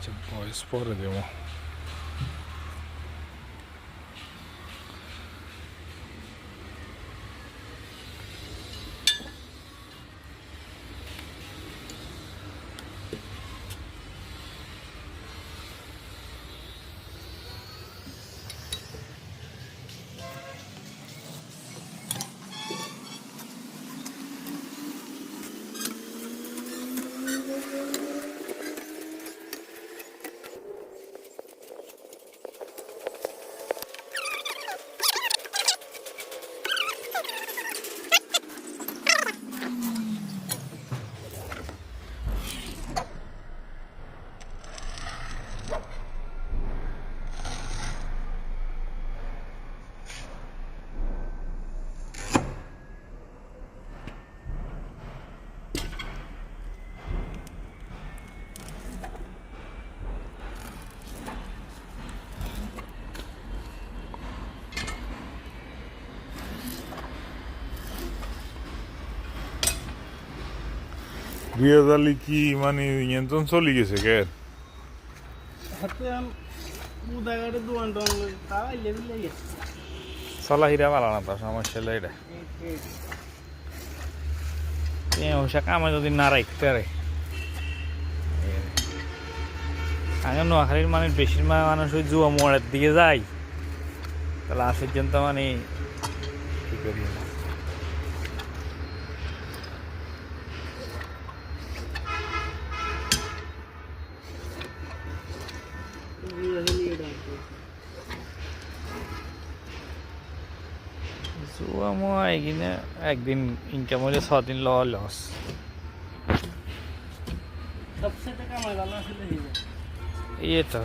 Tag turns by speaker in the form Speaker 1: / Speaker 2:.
Speaker 1: আচ্ছা ভয়েস পরে দেবো। রিয়াজ আলী কি মানে নিয়ন্ত্রণ চলে গেছে কে? চলা হিরা পালা না, তার সমস্যা হলো এটা। ওসা কামে যদি না রাখতে রে, আগে নোয়াখালীর মানুষ বেশিরভাগ মানুষ ওই জুয়া মোড়ের দিকে যায়, তাহলে আজ পর্যন্ত মানে কি করি না। জুয়া মোয়া এখানে একদিন ইনকাম হলে 6 দিন লস। এই তো